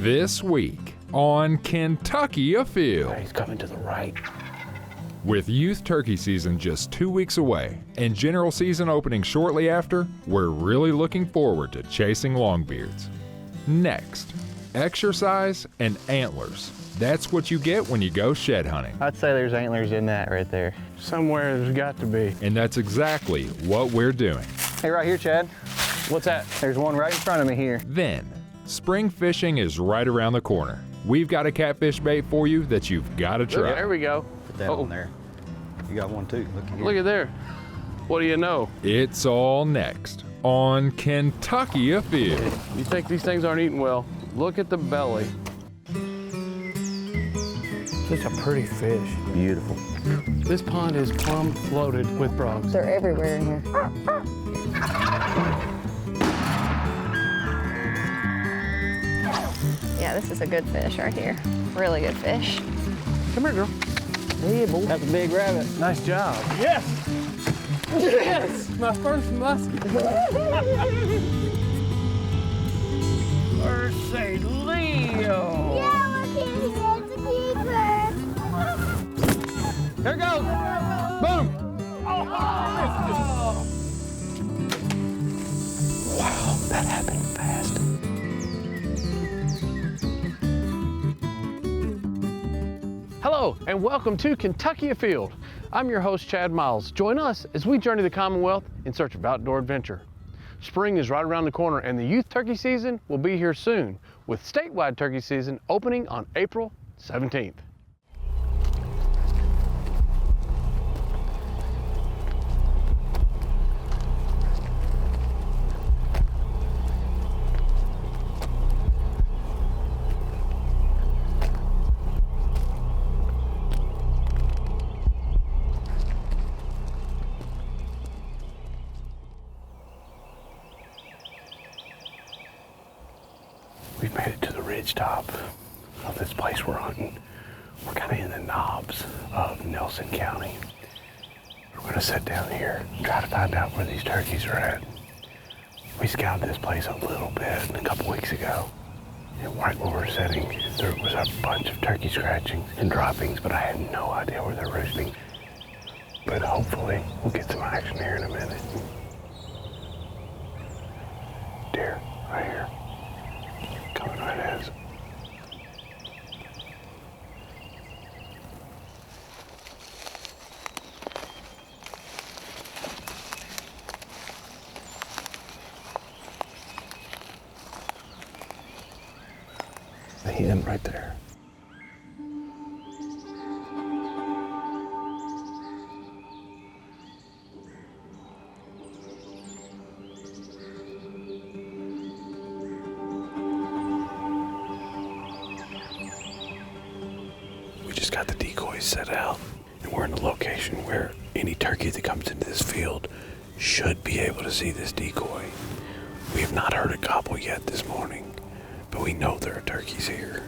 This week on Kentucky Afield. He's coming to the right. With youth turkey season just 2 weeks away and general season opening shortly after, we're really looking forward to chasing longbeards. Next, exercise and antlers. That's what you get when you go shed hunting. I'd say there's antlers in that right there. Somewhere there's got to be. And that's exactly what we're doing. Hey, right here, Chad. What's that? There's one right in front of me here. Then, spring fishing is right around the corner. We've got a catfish bait for you that you've got to try. There we go. Put that on there. You got one too. Look at there. What do you know? It's all next on Kentucky Afield. You think these things aren't eating well? Look at the belly. Such a pretty fish. Beautiful. This pond is plumb loaded with frogs. They're everywhere in here. Yeah, this is a good fish right here. Really good fish. Come here, girl. Yeah, boy. That's a big rabbit. Nice job. Yes! Yes! My first muskie. Mercy Leo! Yeah, look at here, it's a keeper. There it goes! Boom! Wow, that happened fast. Hello, and welcome to Kentucky Afield. I'm your host, Chad Miles. Join us as we journey the Commonwealth in search of outdoor adventure. Spring is right around the corner, and the youth turkey season will be here soon, with statewide turkey season opening on April 17th. We've made it to the ridge top of this place we're hunting. We're kind of in the knobs of Nelson County. We're going to sit down here and try to find out where these turkeys are at. We scouted this place a little bit a couple weeks ago. And right where we're sitting, there was a bunch of turkey scratchings and droppings, but I had no idea where they're roosting. But hopefully we'll get some action here in a minute. Deer, right here. Coming right at us. I hit him right there. Got the decoys set out, and we're in a location where any turkey that comes into this field should be able to see this decoy. We have not heard a gobble yet this morning, but we know there are turkeys here.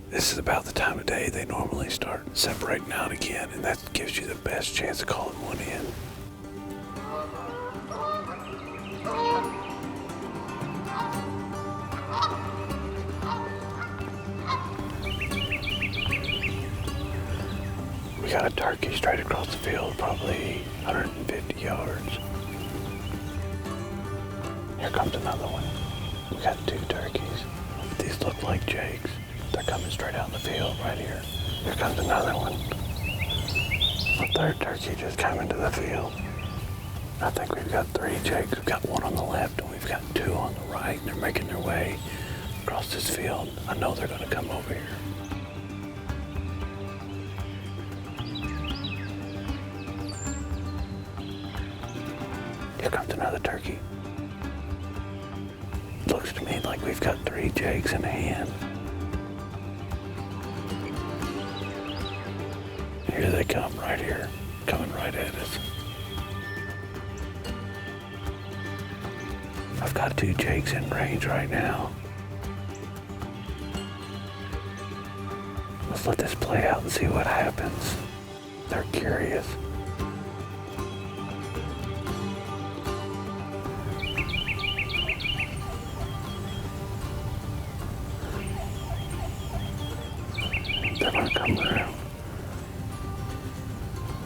This is about the time of day they normally start separating out again, and that gives you the best chance of calling one in. We got a turkey straight across the field, probably 150 yards. Here comes another one. We got two turkeys. These look like jakes. They're coming straight out in the field right here. Here comes another one. A third turkey just came into the field. I think we've got three jakes. We've got one on the left and we've got two on the right, and they're making their way across this field. I know they're gonna come over here. Here comes another turkey. Looks to me like we've got three jakes in hand. Here they come, right here, coming right at us. I've got two jakes in range right now. Let's let this play out and see what happens. They're curious. come around.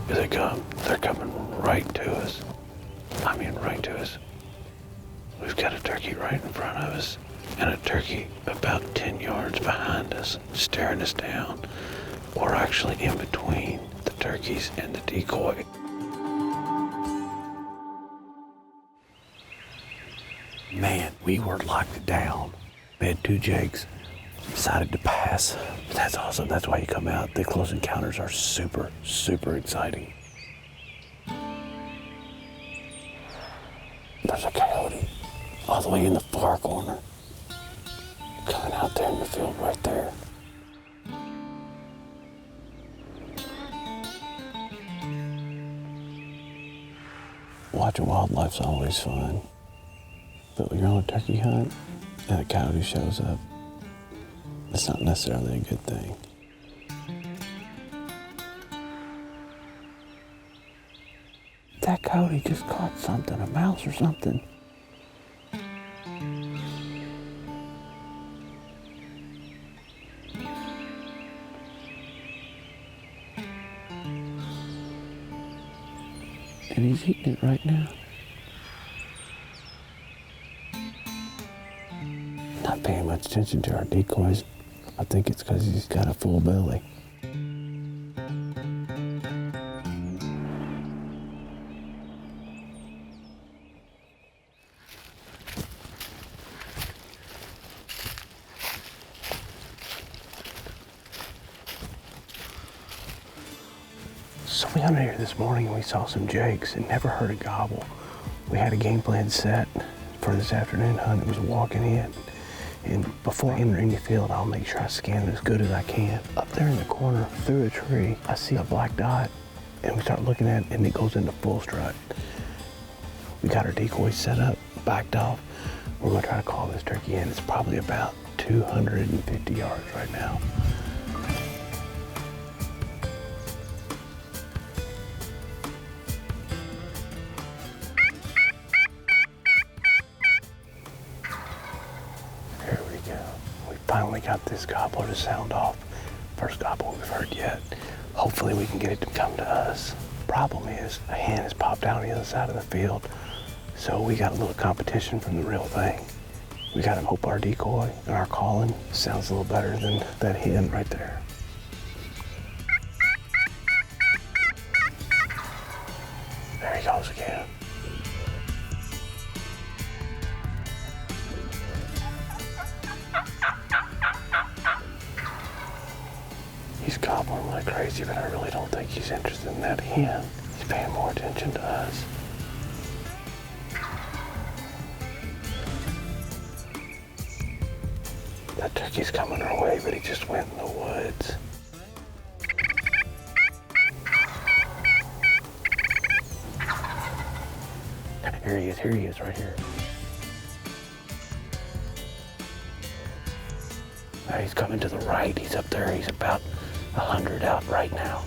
Here they come. They're coming right to us. I mean, right to us. We've got a turkey right in front of us and a turkey about 10 yards behind us, staring us down. We're actually in between the turkeys and the decoy. Man, we were locked down. We had 2 jakes. Decided to pass. But that's awesome. That's why you come out. The close encounters are super, super exciting. There's a coyote all the way in the far corner. Coming out there in the field right there. Watching wildlife's always fun. But when you're on a turkey hunt and a coyote shows up, it's not necessarily a good thing. That coyote just caught something, a mouse or something. And he's eating it right now. Not paying much attention to our decoys. I think it's because he's got a full belly. So we hunted here this morning and we saw some jakes and never heard a gobble. We had a game plan set for this afternoon hunt. It was walking in. And before I enter any field, I'll make sure I scan it as good as I can. Up there in the corner, through a tree, I see a black dot, and we start looking at it, and it goes into full strut. We got our decoys set up, backed off. We're gonna try to call this turkey in. It's probably about 250 yards right now. Finally got this gobbler to sound off. First gobble we've heard yet. Hopefully we can get it to come to us. Problem is, a hen has popped out on the other side of the field, so we got a little competition from the real thing. We gotta hope our decoy and our calling sounds a little better than that hen right there. There he goes again. He's gobbling like crazy, but I really don't think he's interested in that hen. He's paying more attention to us. That turkey's coming our way, but he just went in the woods. Here he is, right here. Now he's coming to the right. He's up there. He's about 100 out right now.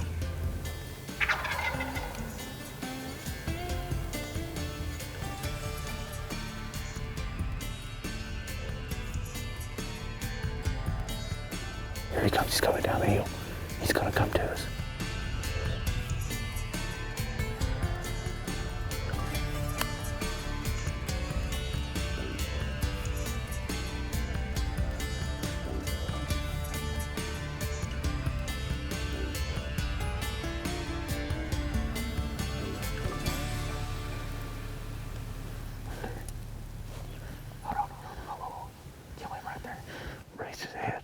Here he comes. He's coming down the hill. He's going to come to us. Raise his head.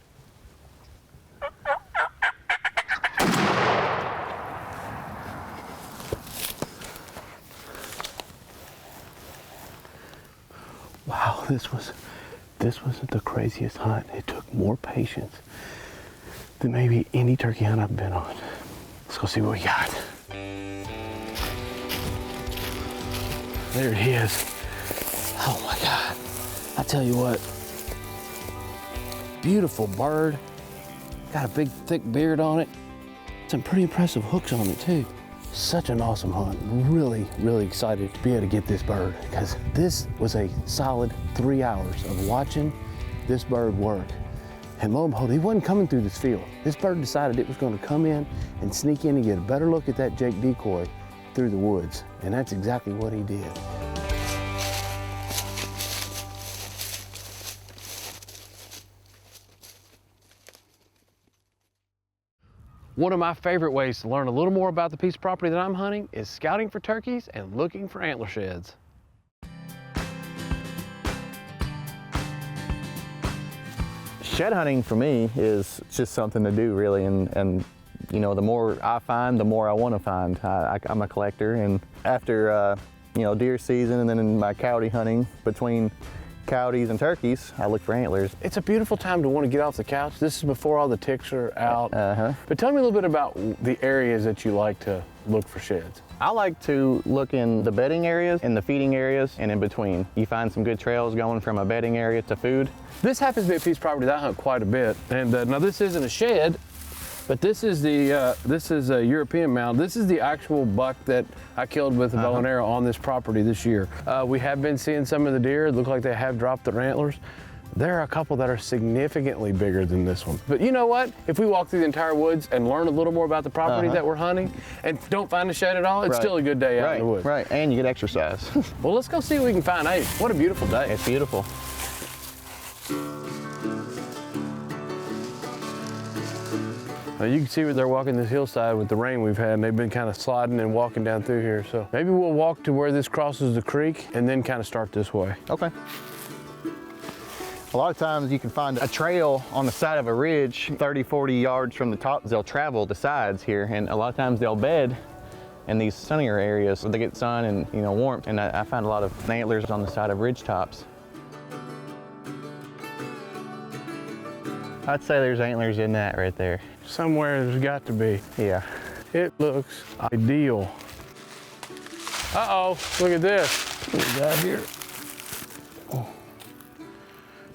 Wow, this was the craziest hunt. It took more patience than maybe any turkey hunt I've been on. Let's go see what we got. There he is. Oh my God. I tell you what, beautiful bird. Got a big thick beard on it. Some pretty impressive hooks on it too. Such an awesome hunt. Really, really excited to be able to get this bird because this was a solid 3 hours of watching this bird work. And lo and behold, he wasn't coming through this field. This bird decided it was going to come in and sneak in and get a better look at that Jake decoy through the woods. And that's exactly what he did. One of my favorite ways to learn a little more about the piece of property that I'm hunting is scouting for turkeys and looking for antler sheds. Shed hunting for me is just something to do, really, and you know, the more I find, the more I want to find. I'm a collector, and after you know, deer season and then in my coyote hunting, between coyotes and turkeys, I look for antlers. It's a beautiful time to want to get off the couch. This is before all the ticks are out. But tell me a little bit about the areas that you like to look for sheds. I like to look in the bedding areas, in the feeding areas, and in between. You find some good trails going from a bedding area to food. This happens to be a piece of property that I hunt quite a bit. And now this isn't a shed, but this is a European mount. This is the actual buck that I killed with a bow and arrow on this property this year. We have been seeing some of the deer. It look like they have dropped their antlers. There are a couple that are significantly bigger than this one. But you know what? If we walk through the entire woods and learn a little more about the property that we're hunting and don't find a shed at all, it's still a good day out in the woods. Right, and you get exercise. Well, let's go see what we can find. Hey, what a beautiful day. It's beautiful. Now you can see where they're walking this hillside with the rain we've had, and they've been kind of sliding and walking down through here. So maybe we'll walk to where this crosses the creek and then kind of start this way. Okay. A lot of times you can find a trail on the side of a ridge 30, 40 yards from the top. They'll travel the sides here, and a lot of times they'll bed in these sunnier areas where they get sun and, you know, warmth. And I find a lot of antlers on the side of ridge tops. I'd say there's antlers in that right there. Somewhere there's got to be. Yeah. It looks ideal. Uh-oh, look at this. What we got here? Oh.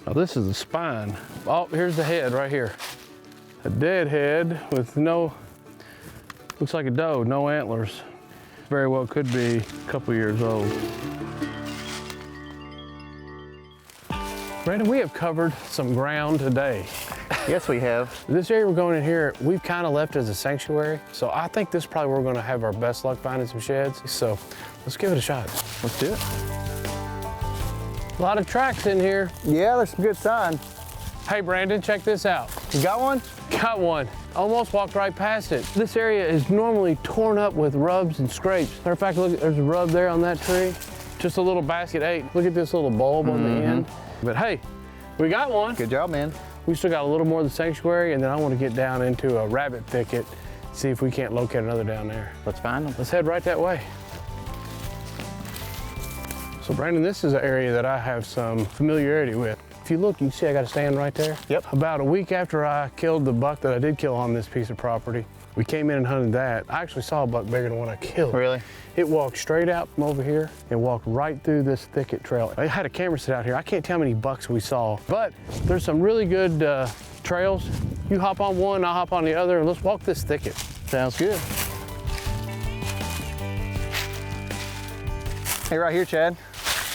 Now this is the spine. Oh, here's the head right here. A dead head with no, looks like a doe, no antlers. Very well could be a couple years old. Brandon, we have covered some ground today. Yes, we have. This area we're going in here, we've kind of left as a sanctuary. So I think this is probably where we're going to have our best luck finding some sheds. So let's give it a shot. Let's do it. A lot of tracks in here. Yeah, there's some good sign. Hey Brandon, check this out. You got one? Got one. Almost walked right past it. This area is normally torn up with rubs and scrapes. Matter of fact, look, there's a rub there on that tree. Just a little basket 8. Look at this little bulb on the end. But hey, we got one. Good job, man. We still got a little more of the sanctuary, and then I want to get down into a rabbit thicket, see if we can't locate another down there. Let's find them. Let's head right that way. So Brandon, this is an area that I have some familiarity with. If you look, you can see I got a stand right there. Yep. About a week after I killed the buck that I did kill on this piece of property, we came in and hunted that. I actually saw a buck bigger than what I killed. Really? It walked straight out from over here and walked right through this thicket trail. I had a camera set out here. I can't tell how many bucks we saw, but there's some really good trails. You hop on one, I'll hop on the other, and let's walk this thicket. Sounds good. Hey, right here, Chad.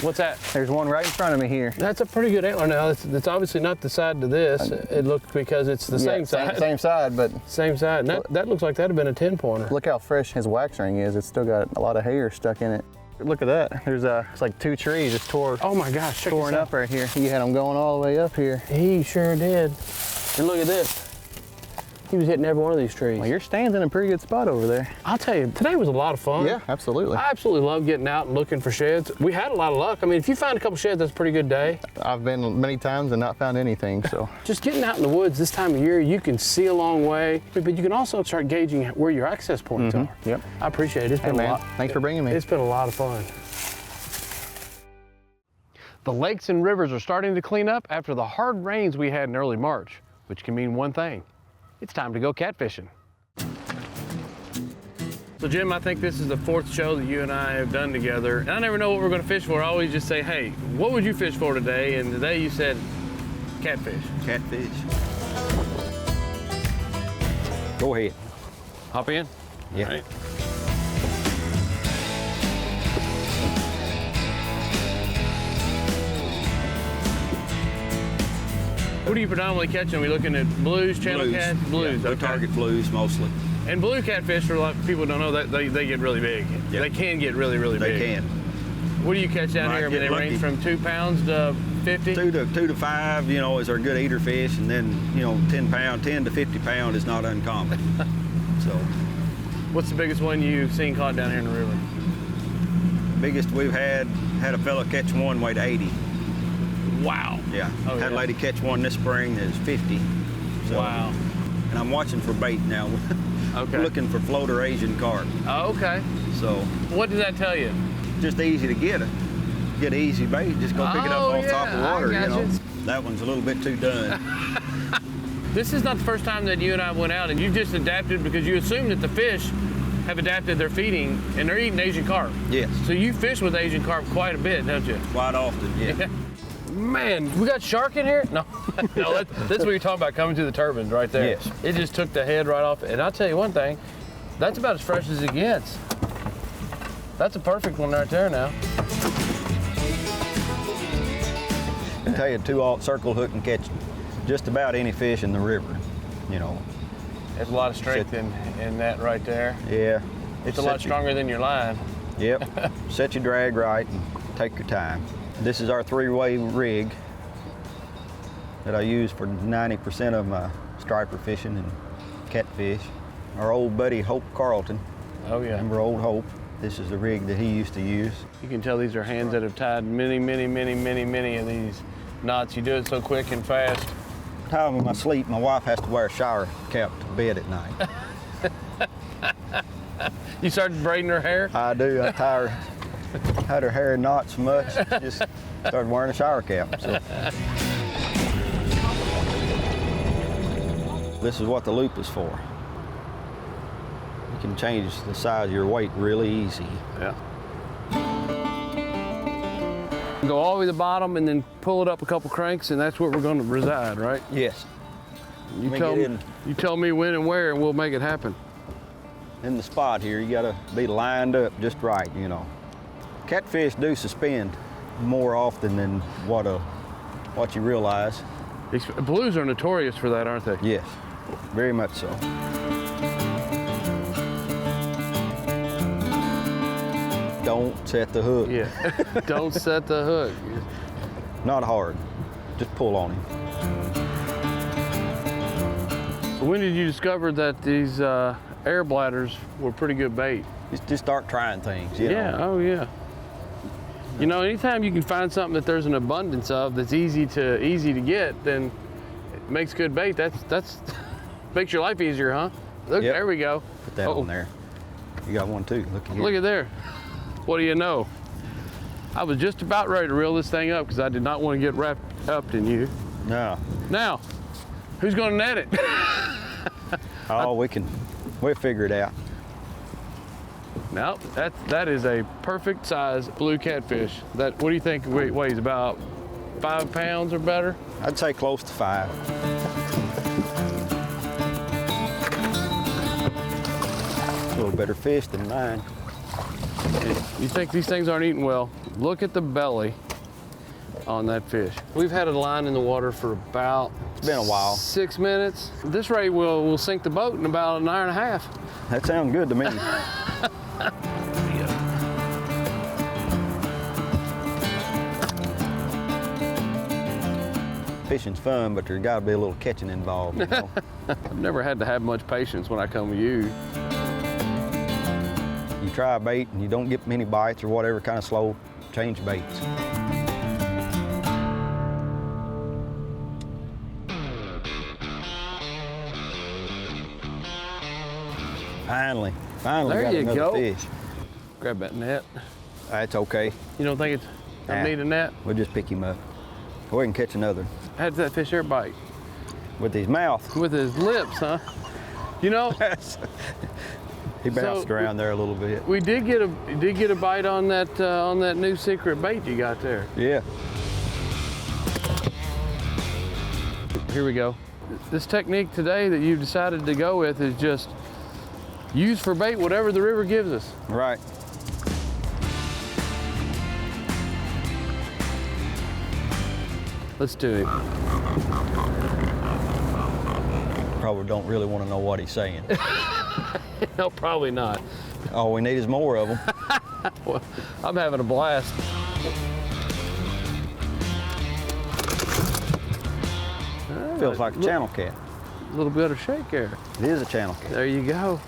What's that? There's one right in front of me here. That's a pretty good antler now. It's obviously not the side to this. It looked because it's the same side. Same side, but Same side. And that looks like that'd have been a 10-pointer. look how fresh his wax ring is. It's still got a lot of hair stuck in it. Look at that. There's it's like 2 trees just Oh my gosh, check torn this up right here. He had them going all the way up here. He sure did. And look at this. He was hitting every one of these trees. Well, your stand's in a pretty good spot over there. I'll tell you, today was a lot of fun. Yeah, absolutely. I absolutely love getting out and looking for sheds. We had a lot of luck. I mean, if you find a couple sheds, that's a pretty good day. I've been many times and not found anything, so. Just getting out in the woods this time of year, you can see a long way, but you can also start gauging where your access points are. Yep. I appreciate it. It's been Hey, a man. lot. Thanks for bringing me. It's been a lot of fun. The lakes and rivers are starting to clean up after the hard rains we had in early March, which can mean one thing. It's time to go catfishing. So Jim, I think this is the 4th show that you and I have done together. And I never know what we're gonna fish for. I always just say, hey, what would you fish for today? And today you said catfish. Catfish. Go ahead. Hop in? Yeah. All right. What are you predominantly catching? Are we looking at blues, channel Blues. cat? Blues, Yeah, we okay. target blues mostly. And blue catfish, for a lot of people don't know that they get really big. Yeah. They can get really, really They big. can. What do you catch down Might here? I mean, get they range lucky. from 2 pounds to 50? 2 to 5, you know, is our good eater fish, and then 10 to 50 pound is not uncommon. So What's the biggest one you've seen caught down here in the river? biggest we've had a fella catch one weighed 80. Wow. Yeah. Oh, Had a yeah. lady catch one this spring that is 50. So, Wow. And I'm watching for bait now. Okay. Looking for floater Asian carp. Oh, okay. So What does that tell you? just easy to get it. Get an easy bait, just go pick it up Oh, off top of yeah, I water, you know. gotcha. That one's a little bit too done. This is not the first time that you and I went out and you just adapted because you assume that the fish have adapted their feeding and they're eating Asian carp. Yes, So you fish with Asian carp quite a bit, don't you? quite often, yeah. Man, we got shark in here? No, no, that's what you're talking about, coming to the turbines right there. Yes. It just took the head right off. And I'll tell you one thing, that's about as fresh as it gets. That's a perfect one right there now. I can tell you 2/0 circle hook and catch just about any fish in the river, you know. There's a lot of strength in that right there. Yeah. It's a lot stronger than your line. Yep. Set your drag right and take your time. This is our 3-way rig that I use for 90% of my striper fishing and catfish. Our old buddy Hope Carlton, Oh yeah. remember old Hope? This is the rig that he used to use. You can tell these are hands that have tied many of these knots. You do it so quick and fast. Time in my sleep, my wife has to wear a shower cap to bed at night. You started braiding her hair? I do. I had her hair in knots so much, just started wearing a shower cap. So. This is what the loop is for. You can change the size of your weight really easy. Yeah. Go all the way to the bottom and then pull it up a couple cranks and that's where we're going to reside, right? Yes. You Let me tell get me, in. you tell me when and where and we'll make it happen. In the spot here, you gotta be lined up just right, you know. Catfish do suspend more often than what you realize. Blues are notorious for that, aren't they? Yes, very much so. Don't set the hook. Yeah. Don't set the hook. Not hard. Just pull on him. So when did you discover that these air bladders were pretty good bait? Just start trying things, you Yeah, know. oh yeah. You know, anytime you can find something that there's an abundance of that's easy to get, then it makes good bait. That's makes your life easier, huh? Look, Yep. there we go. Put that on there. You got one too. Look at here. Look at there. What do you know? I was just about ready to reel this thing up because I did not want to get wrapped up in you. No. Now, who's going to net it? Oh, we'll figure it out. No, that is a perfect size blue catfish. What do you think weighs about 5 pounds or better? I'd say close to 5. A little better fish than mine. You think these things aren't eating well? Look at the belly on that fish. We've had a line in the water for about It's been a while. 6 minutes. This rate will sink the boat in about an hour and a half. That sounds good to me. Fishing's fun, but there's got to be a little catching involved, you know. I've never had to have much patience when I come with you. You try a bait and you don't get many bites or whatever, kind of slow, change baits. Finally There got you another go. fish. Grab that net. That's okay. You don't think it's Nah. I need a net? We'll just pick him up. Go ahead and catch another. How does that fish ever bite? With his mouth. With his lips, huh? You know, He bounced So, around there a little bit. we did get a bite on that new secret bait you got there. Yeah. Here we go. This technique today that you've decided to go with is just use for bait whatever the river gives us. Right. Let's do it. Probably don't really want to know what he's saying. No, probably not. All we need is more of them. Well, I'm having a blast. Feels like a channel cat. A little bit of shake there. It is a channel cat. There you go.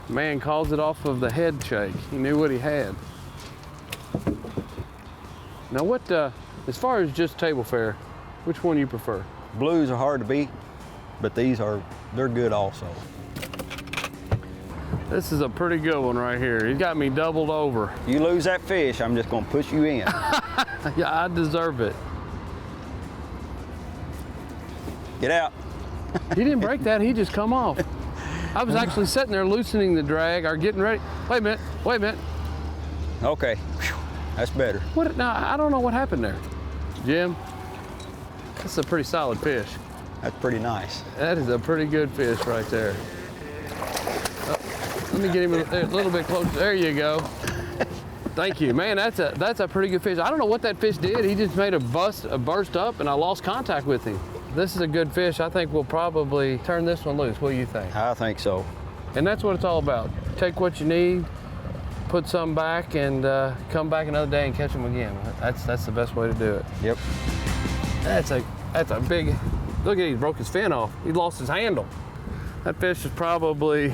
Man calls it off of the head shake. He knew what he had. Now what, as far as just table fare, which one you prefer? Blues are hard to beat, but they're good also. This is a pretty good one right here. He's got me doubled over. You lose that fish, I'm just gonna push you in. Yeah, I deserve it. Get out. He didn't break that, he just come off. I was actually sitting there loosening the drag or getting ready. Wait a minute. Okay, whew, that's better. What? Now, I don't know what happened there. Jim, that's a pretty solid fish. That's pretty nice. That is a pretty good fish right there. Oh, let me get him a little bit closer. There you go. Thank you, man. That's a pretty good fish. I don't know what that fish did. He just made a burst up, and I lost contact with him. This is a good fish. I think we'll probably turn this one loose. What do you think? I think so. And that's what it's all about. Take what you need, put some back, and come back another day and catch them again. That's the best way to do it. Yep. That's a big. Look at he broke his fin off. He lost his handle. That fish is probably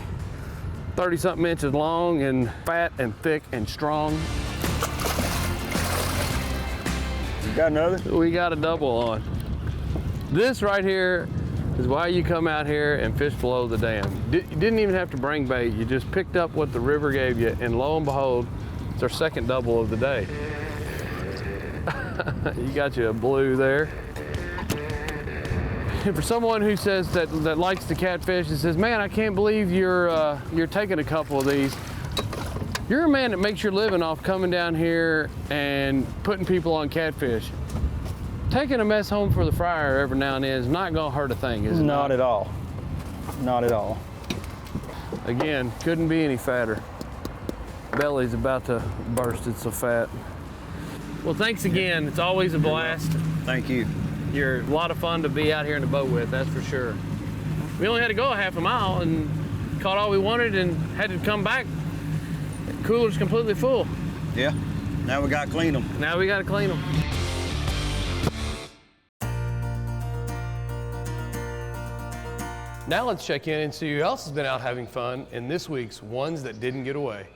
30-something inches long and fat and thick and strong. You got another? We got a double on. This right here is why you come out here and fish below the dam. You didn't even have to bring bait. You just picked up what the river gave you, and lo and behold, it's our second double of the day. You got you a blue there. And for someone who says that likes to catfish and says, man, I can't believe you're taking a couple of these. You're a man that makes your living off coming down here and putting people on catfish. Taking a mess home for the fryer every now and then is not gonna hurt a thing, is it? Not at all. Not at all. Again, couldn't be any fatter. Belly's about to burst, it's so fat. Well, thanks again. It's always a blast. Thank you. You're a lot of fun to be out here in the boat with, that's for sure. We only had to go a half a mile and caught all we wanted and had to come back. The cooler's completely full. Yeah. Now we gotta clean them. Now we gotta clean them. Now let's check in and see who else has been out having fun in this week's Ones That Didn't Get Away.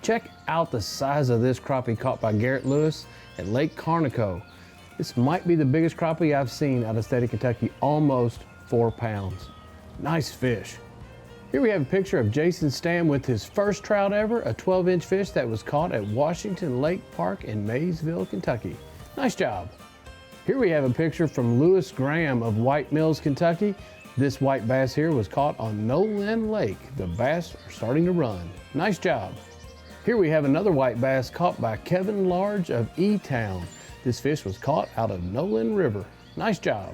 Check out the size of this crappie caught by Garrett Lewis at Lake Carnico. This might be the biggest crappie I've seen out of the state of Kentucky, almost 4 pounds. Nice fish. Here we have a picture of Jason Stam with his first trout ever, a 12-inch fish that was caught at Washington Lake Park in Maysville, Kentucky. Nice job. Here we have a picture from Lewis Graham of White Mills, Kentucky. This white bass here was caught on Nolan Lake. The bass are starting to run. Nice job. Here we have another white bass caught by Kevin Large of E-Town. This fish was caught out of Nolan River. Nice job.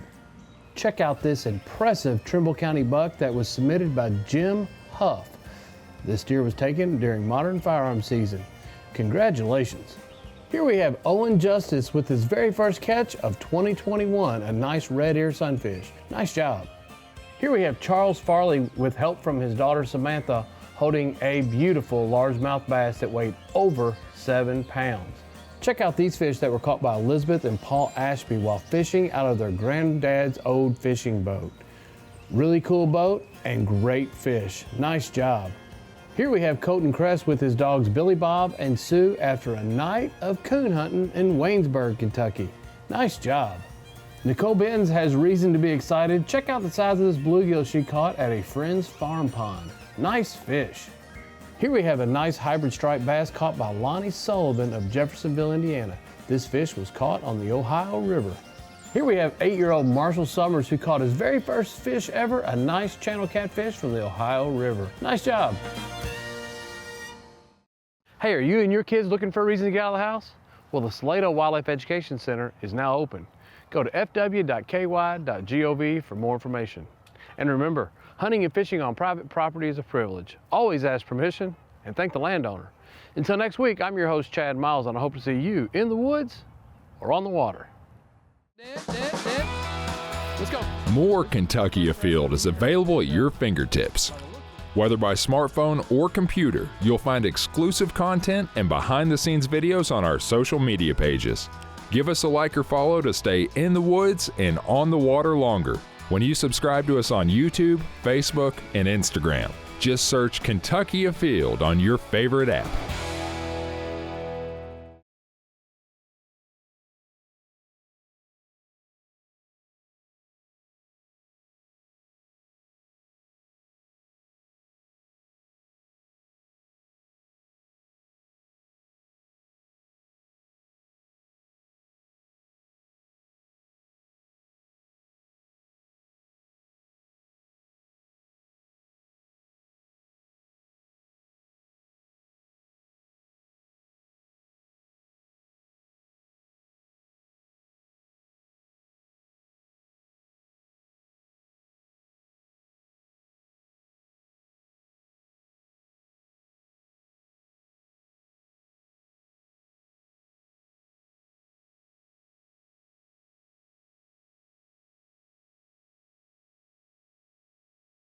Check out this impressive Trimble County buck that was submitted by Jim Huff. This deer was taken during modern firearm season. Congratulations. Here we have Owen Justice with his very first catch of 2021, a nice red ear sunfish. Nice job. Here we have Charles Farley with help from his daughter Samantha holding a beautiful largemouth bass that weighed over 7 pounds. Check out these fish that were caught by Elizabeth and Paul Ashby while fishing out of their granddad's old fishing boat. Really cool boat and great fish. Nice job. Here we have Colton Crest with his dogs Billy Bob and Sue after a night of coon hunting in Waynesburg, Kentucky. Nice job. Nicole Benz has reason to be excited. Check out the size of this bluegill she caught at a friend's farm pond. Nice fish. Here we have a nice hybrid striped bass caught by Lonnie Sullivan of Jeffersonville, Indiana. This fish was caught on the Ohio River. Here we have 8-year-old Marshall Summers who caught his very first fish ever, a nice channel catfish from the Ohio River. Nice job. Hey, are you and your kids looking for a reason to get out of the house? Well, the Salado Wildlife Education Center is now open. Go to fw.ky.gov for more information. And remember, hunting and fishing on private property is a privilege. Always ask permission and thank the landowner. Until next week, I'm your host, Chad Miles, and I hope to see you in the woods or on the water. Dip, dip, dip. Let's go. More Kentucky Afield is available at your fingertips. Whether by smartphone or computer, you'll find exclusive content and behind-the-scenes videos on our social media pages. Give us a like or follow to stay in the woods and on the water longer when you subscribe to us on YouTube, Facebook, and Instagram. Just search Kentucky Afield on your favorite app.